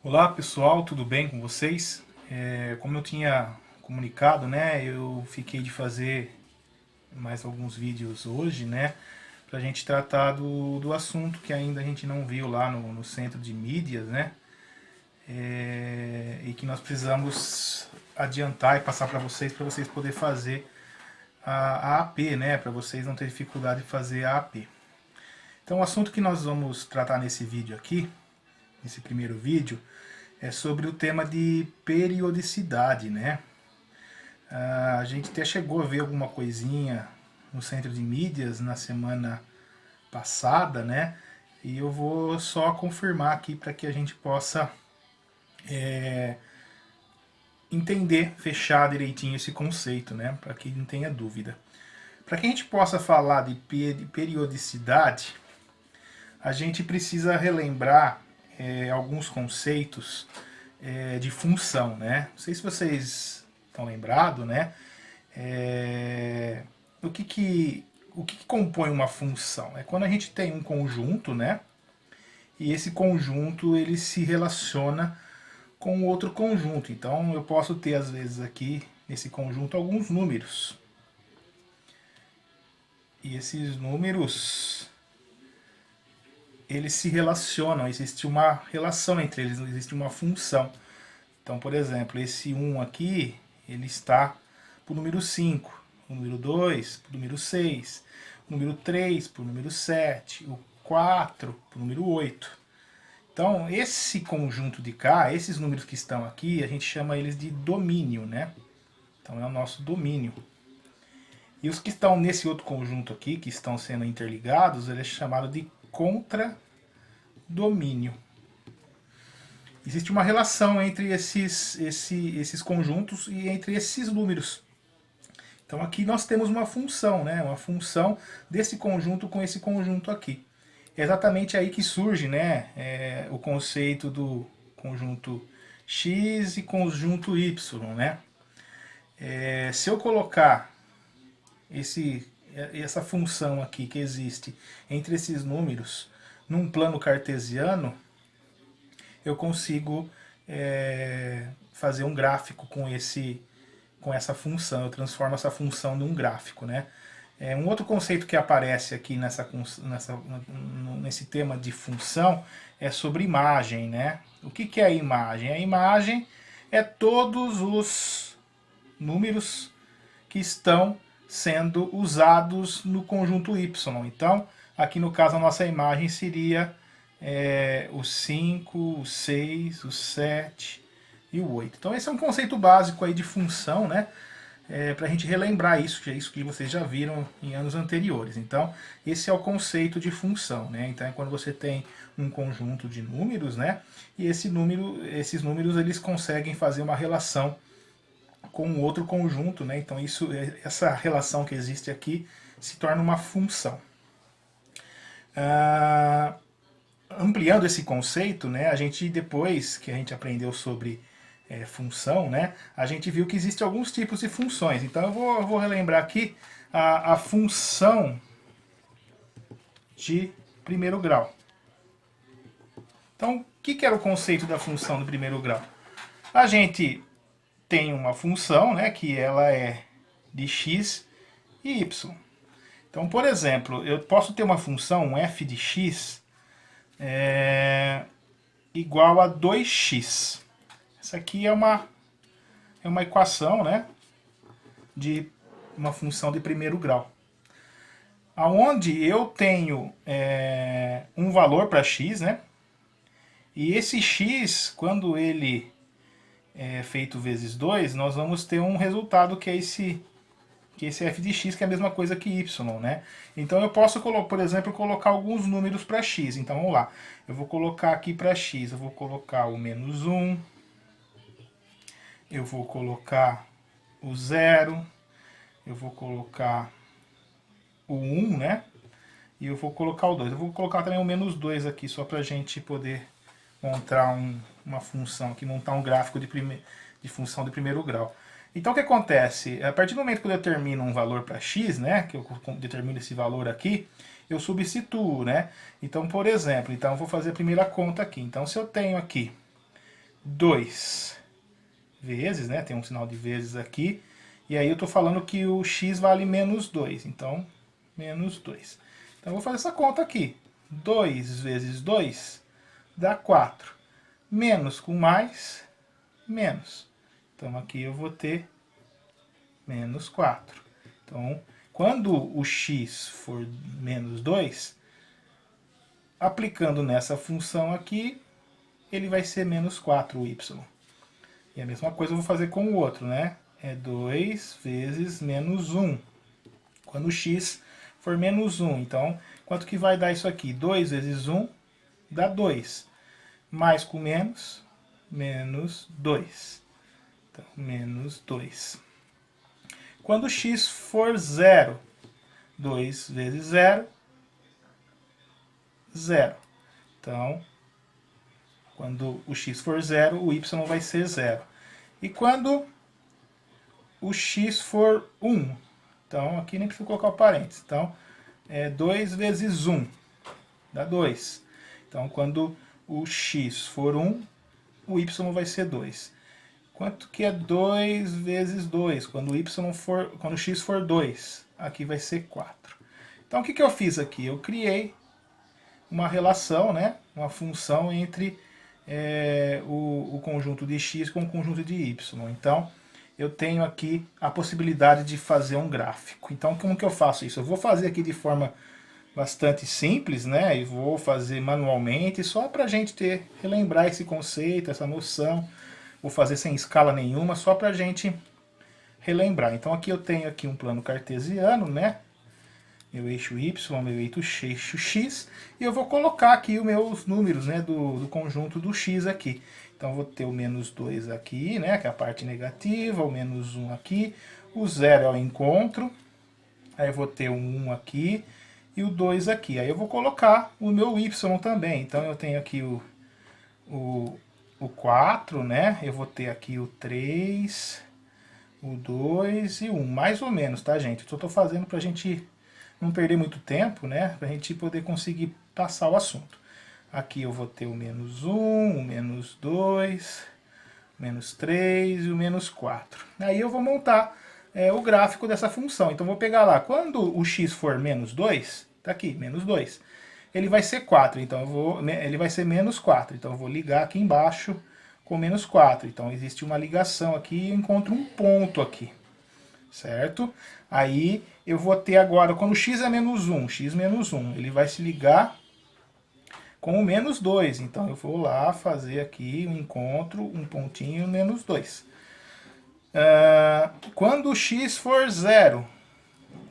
Olá pessoal, tudo bem com vocês? Como eu tinha comunicado, né, eu fiquei de fazer mais alguns vídeos hoje, né, pra gente tratar do assunto que ainda a gente não viu lá no centro de mídias, né, e que nós precisamos adiantar e passar para vocês poderem fazer a AP, né, para vocês não terem dificuldade de fazer a AP. Então o assunto que nós vamos tratar nesse vídeo aqui, nesse primeiro vídeo, é sobre o tema de periodicidade, né? A gente até chegou a ver alguma coisinha no centro de mídias na semana passada, né? E eu vou só confirmar aqui para que a gente possa entender, fechar direitinho esse conceito, né? Para que não tenha dúvida. Para que a gente possa falar de periodicidade, a gente precisa relembrar alguns conceitos de função, né? Não sei se vocês estão lembrados, né? O que compõe uma função? É quando a gente tem um conjunto, né? E esse conjunto ele se relaciona com outro conjunto. Então eu posso ter às vezes aqui nesse conjunto alguns números. E esses números eles se relacionam, existe uma relação entre eles, existe uma função. Então, por exemplo, esse 1 aqui, ele está para o número 5, o número 2 para o número 6, o número 3 para o número 7, o 4 para o número 8. Então, esse conjunto de cá, esses números que estão aqui, a gente chama eles de domínio, né? Então, é o nosso domínio. E os que estão nesse outro conjunto aqui, que estão sendo interligados, ele é chamado de contradomínio. Existe uma relação entre esses conjuntos e entre esses números. Então aqui nós temos uma função, né? Uma função desse conjunto com esse conjunto aqui. É exatamente aí que surge, né, o conceito do conjunto x e conjunto y, né? Se eu colocar essa função aqui que existe entre esses números num plano cartesiano, eu consigo fazer um gráfico com essa função. Eu transformo essa função num gráfico, né? Um outro conceito que aparece aqui nesse tema de função é sobre imagem, né? O que é a imagem? A imagem é todos os números que estão sendo usados no conjunto y. Então, aqui no caso a nossa imagem seria o 5, o 6, o 7 e o 8. Então esse é um conceito básico aí de função, né? Para a gente relembrar isso, que é isso que vocês já viram em anos anteriores. Então esse é o conceito de função, né? Então é quando você tem um conjunto de números, né? E esses números eles conseguem fazer uma relação com outro conjunto, né? Então essa relação que existe aqui se torna uma função. Ampliando esse conceito, né, a gente depois que a gente aprendeu sobre função, né, a gente viu que existem alguns tipos de funções. Então eu vou relembrar aqui a função de primeiro grau. Então, o que era o conceito da função do primeiro grau? A gente tem uma função, né, que ela é de x e y. Então, por exemplo, eu posso ter uma função, um f de x, igual a 2x. Essa aqui é uma equação, né, de uma função de primeiro grau. Aonde eu tenho um valor para x, né, e esse x, quando ele é feito vezes 2, nós vamos ter um resultado que é esse f de x, que é a mesma coisa que y, né? Então eu posso, por exemplo, colocar alguns números para x. Então vamos lá. Eu vou colocar aqui para x, eu vou colocar o menos 1, eu vou colocar o 0, eu vou colocar o 1, né? E eu vou colocar o 2. Eu vou colocar também o menos 2 aqui, só para a gente poder montar uma função aqui, montar um gráfico de função de primeiro grau. Então o que acontece? A partir do momento que eu determino um valor para x, né, que eu determino esse valor aqui, eu substituo, né? Então, por exemplo, eu vou fazer a primeira conta aqui. Então, se eu tenho aqui 2 vezes, né? Tem um sinal de vezes aqui. E aí eu estou falando que o x vale menos 2. Então, menos 2. Então eu vou fazer essa conta aqui. 2 vezes 2 dá 4. Menos com mais, menos. Então aqui eu vou ter menos 4. Então, quando o x for menos 2, aplicando nessa função aqui, ele vai ser menos 4, o y. E a mesma coisa eu vou fazer com o outro, né? É 2 vezes menos 1. Quando o x for menos 1, então, quanto que vai dar isso aqui? 2 vezes 1 dá 2. Mais com menos, menos 2. Então, menos 2. Quando x for 0, 2 vezes 0, 0. Então, quando o x for 0, o y vai ser 0. E quando o x for 1, então aqui nem precisa colocar o parênteses. Então, é 2 vezes 1, dá 2. Então, quando o x for 1, o y vai ser 2. Quanto que é 2 vezes 2? Quando o x for 2, aqui vai ser 4. Então, o que eu fiz aqui? Eu criei uma relação, né? Uma função entre o conjunto de x com o conjunto de y. Então, eu tenho aqui a possibilidade de fazer um gráfico. Então, como que eu faço isso? Eu vou fazer aqui de forma bastante simples, né? E vou fazer manualmente, só para a gente relembrar esse conceito, essa noção. Vou fazer sem escala nenhuma, só para a gente relembrar. Então, aqui eu tenho aqui um plano cartesiano, né? Meu eixo y, meu eixo x, e eu vou colocar aqui os meus números, né, do conjunto do x aqui. Então, eu vou ter o menos 2 aqui, né, que é a parte negativa, o menos 1 aqui, o 0 é o encontro, aí eu vou ter o 1 aqui e o 2 aqui. Aí eu vou colocar o meu y também. Então, eu tenho aqui o 4, né, eu vou ter aqui o 3, o 2 e o 1, mais ou menos, tá, gente? Eu só estou fazendo para a gente não perder muito tempo, né? Para a gente poder conseguir passar o assunto. Aqui eu vou ter o menos 1, o menos 2, o menos 3 e o menos 4. Aí eu vou montar o gráfico dessa função. Então eu vou pegar lá, quando o x for menos 2, tá aqui, menos 2, ele vai ser 4, então ele vai ser menos 4. Então eu vou ligar aqui embaixo com menos 4. Então existe uma ligação aqui e eu encontro um ponto aqui. Certo? Aí eu vou ter agora, quando x é menos 1, x menos 1, ele vai se ligar com o menos 2. Então eu vou lá fazer aqui um encontro, um pontinho, menos 2. Quando o x for 0,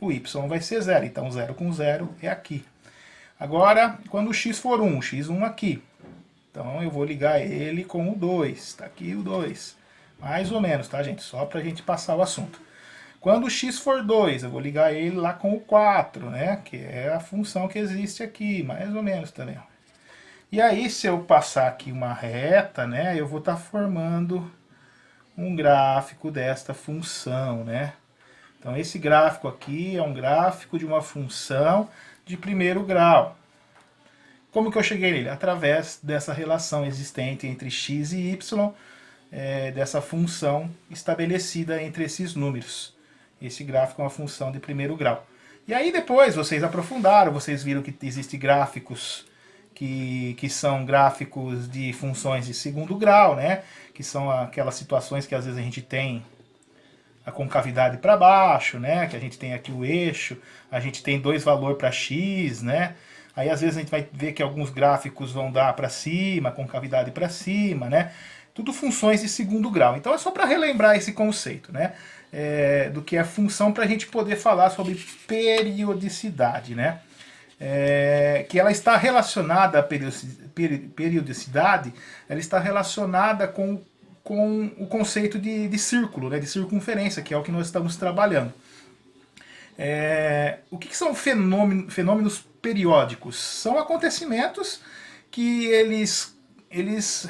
o y vai ser 0. Então 0 com 0 é aqui. Agora, quando o x for 1, x1 aqui. Então eu vou ligar ele com o 2. Está aqui o 2. Mais ou menos, tá, gente? Só para a gente passar o assunto. Quando o x for 2, eu vou ligar ele lá com o 4, né? Que é a função que existe aqui, mais ou menos também. E aí, se eu passar aqui uma reta, né? Eu vou estar formando um gráfico desta função, né? Então, esse gráfico aqui é um gráfico de uma função de primeiro grau. Como que eu cheguei nele? Através dessa relação existente entre x e y, dessa função estabelecida entre esses números. Esse gráfico é uma função de primeiro grau. E aí depois vocês aprofundaram, vocês viram que existem gráficos que são gráficos de funções de segundo grau, né? Que são aquelas situações que às vezes a gente tem a concavidade para baixo, né? Que a gente tem aqui o eixo, a gente tem 2 valores para x, né? Aí às vezes a gente vai ver que alguns gráficos vão dar para cima, concavidade para cima, né? Tudo funções de segundo grau. Então é só para relembrar esse conceito, né? Do que é função, para a gente poder falar sobre periodicidade, né? Que ela está relacionada à periodicidade, ela está relacionada com o conceito de círculo, né? De circunferência, que é o que nós estamos trabalhando. O que são fenômenos periódicos? São acontecimentos que eles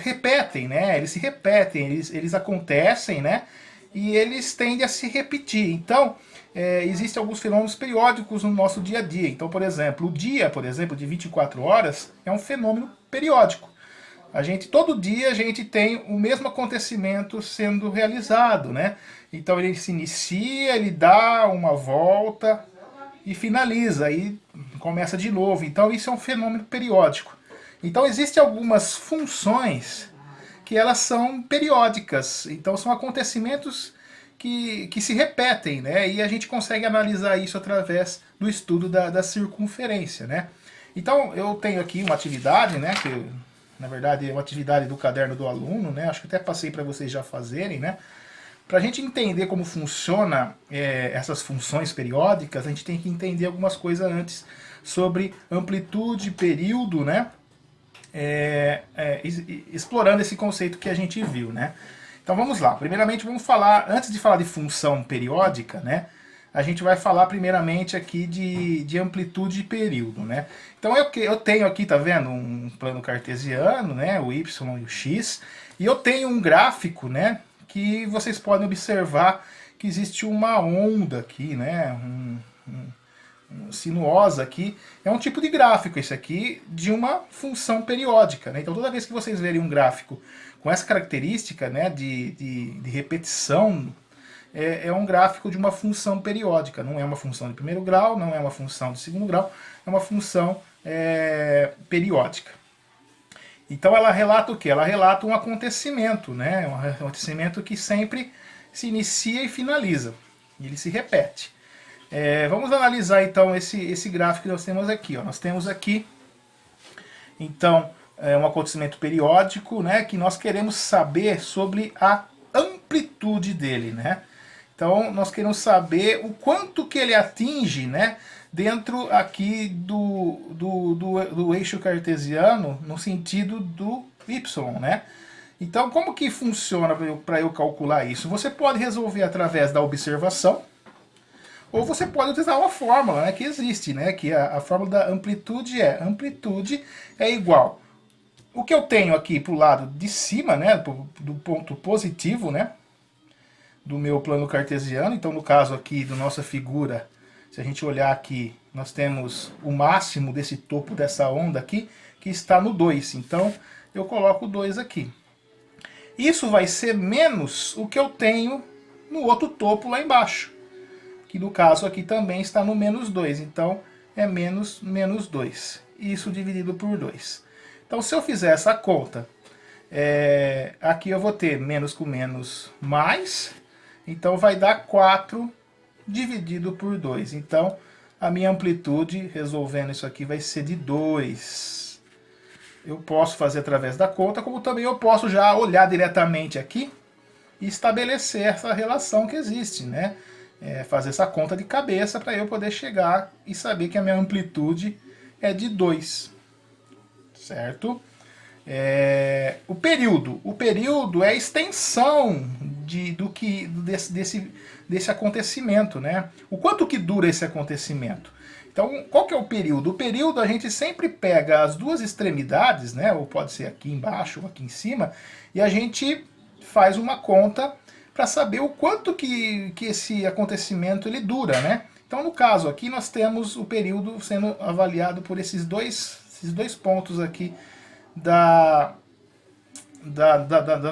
repetem, né? Eles se repetem, eles acontecem, né? E eles tendem a se repetir. Então, existem alguns fenômenos periódicos no nosso dia a dia. Então, por exemplo, o dia, por exemplo, de 24 horas é um fenômeno periódico. Todo dia a gente tem o mesmo acontecimento sendo realizado, né? Então ele se inicia, ele dá uma volta e finaliza, aí começa de novo. Então isso é um fenômeno periódico. Então existem algumas funções que elas são periódicas, então são acontecimentos que se repetem, né? E a gente consegue analisar isso através do estudo da circunferência, né? Então eu tenho aqui uma atividade, né? Que na verdade é uma atividade do caderno do aluno, né? Acho que até passei para vocês já fazerem, né? Para a gente entender como funciona essas funções periódicas, a gente tem que entender algumas coisas antes sobre amplitude, período, né? Explorando esse conceito que a gente viu, né? Então vamos lá. Primeiramente vamos falar, antes de falar de função periódica, né? A gente vai falar primeiramente aqui de amplitude e período, né? Então eu tenho aqui, tá vendo, um plano cartesiano, né? O y e o x, e eu tenho um gráfico, né? Que vocês podem observar que existe uma onda aqui, né? Sinuosa aqui, é um tipo de gráfico esse aqui de uma função periódica, né? Então toda vez que vocês verem um gráfico com essa característica, né, de repetição, é um gráfico de uma função periódica, não é uma função de primeiro grau, não é uma função de segundo grau, é uma função periódica. Então ela relata o quê? Ela relata um acontecimento, né? Um acontecimento que sempre se inicia e finaliza, ele se repete. Vamos analisar então esse gráfico que nós temos aqui. Ó. Nós temos aqui, então, um acontecimento periódico, né, que nós queremos saber sobre a amplitude dele, né? Então, nós queremos saber o quanto que ele atinge, né, dentro aqui do eixo cartesiano, no sentido do y, né? Então, como que funciona para eu calcular isso? Você pode resolver através da observação, ou você pode utilizar uma fórmula, né, que existe, né, que a fórmula da amplitude é igual. O que eu tenho aqui para o lado de cima, né, do ponto positivo, né, do meu plano cartesiano, então no caso aqui da nossa figura, se a gente olhar aqui, nós temos o máximo desse topo dessa onda aqui, que está no 2. Então eu coloco o 2 aqui. Isso vai ser menos o que eu tenho no outro topo lá embaixo, que no caso aqui também está no menos 2, então é menos 2, isso dividido por 2. Então se eu fizer essa conta, aqui eu vou ter menos com menos mais, então vai dar 4 dividido por 2, então a minha amplitude, resolvendo isso aqui, vai ser de 2. Eu posso fazer através da conta, como também eu posso já olhar diretamente aqui e estabelecer essa relação que existe, né? Fazer essa conta de cabeça para eu poder chegar e saber que a minha amplitude é de 2, certo? O período é a extensão desse acontecimento, né? O quanto que dura esse acontecimento? Então, qual que é o período? O período a gente sempre pega as duas extremidades, né? Ou pode ser aqui embaixo ou aqui em cima, e a gente faz uma conta para saber o quanto que esse acontecimento ele dura, né? Então, no caso aqui, nós temos o período sendo avaliado por esses dois pontos aqui do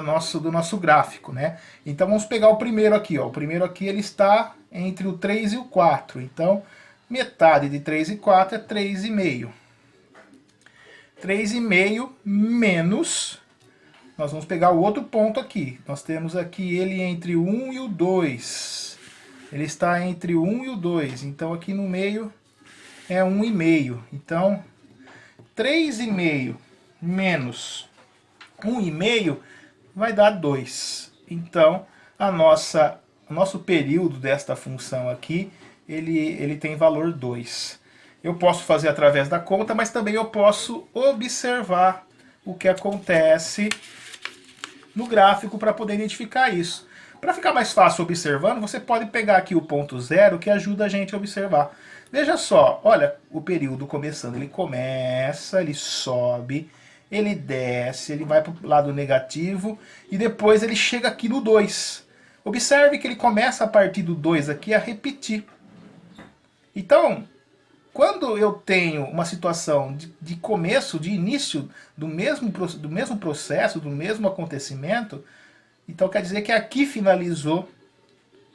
nosso gráfico, né? Então, vamos pegar o primeiro aqui, ó. O primeiro aqui ele está entre o 3 e o 4. Então, metade de 3 e 4 é 3,5. 3,5 menos... Nós vamos pegar o outro ponto aqui. Nós temos aqui ele entre o 1 e o 2. Ele está entre o 1 e o 2. Então aqui no meio é 1,5. Então 3,5 menos 1,5 vai dar 2. Então o nosso período desta função aqui, ele tem valor 2. Eu posso fazer através da conta, mas também eu posso observar o que acontece no gráfico para poder identificar isso. Para ficar mais fácil observando, você pode pegar aqui o ponto 0, que ajuda a gente a observar. Veja só, olha o período começando. Ele começa, ele sobe, ele desce, ele vai para o lado negativo e depois ele chega aqui no 2. Observe que ele começa a partir do 2 aqui a repetir. Então, quando eu tenho uma situação de começo, de início do mesmo processo, do mesmo acontecimento, então quer dizer que aqui finalizou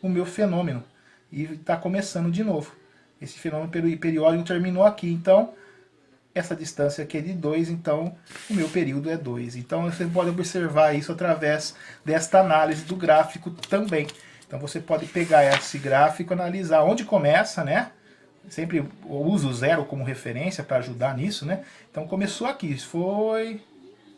o meu fenômeno e está começando de novo. Esse fenômeno periódico terminou aqui, então essa distância aqui é de 2, então o meu período é 2. Então você pode observar isso através desta análise do gráfico também. Então você pode pegar esse gráfico e analisar onde começa, né? Sempre uso o zero como referência para ajudar nisso, né? Então começou aqui, foi...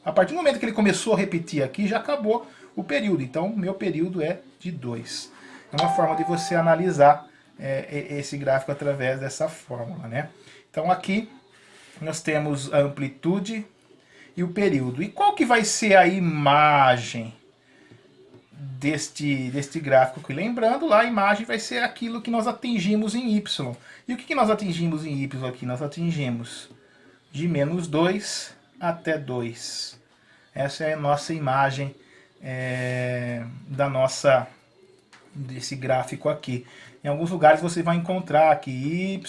A partir do momento que ele começou a repetir aqui, já acabou o período. Então meu período é de 2. É uma forma de você analisar esse gráfico através dessa fórmula, né? Então aqui nós temos a amplitude e o período. E qual que vai ser a imagem deste gráfico aqui? Lembrando, lá a imagem vai ser aquilo que nós atingimos em Y. E o que nós atingimos em Y aqui? Nós atingimos de menos 2 até 2. Essa é a nossa imagem desse gráfico aqui. Em alguns lugares você vai encontrar que Y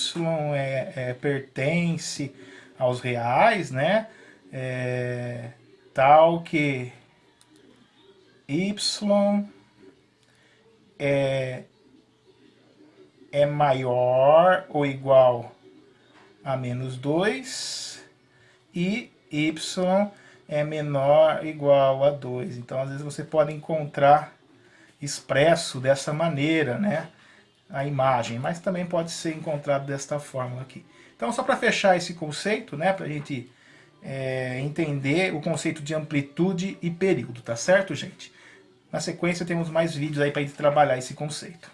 pertence aos reais, né? Tal que Y é maior ou igual a menos 2 e Y é menor ou igual a 2. Então, às vezes você pode encontrar expresso dessa maneira, né? A imagem, mas também pode ser encontrado desta forma aqui. Então, só para fechar esse conceito, né, para a gente entender o conceito de amplitude e período, tá certo, gente? Na sequência, temos mais vídeos aí para a gente trabalhar esse conceito.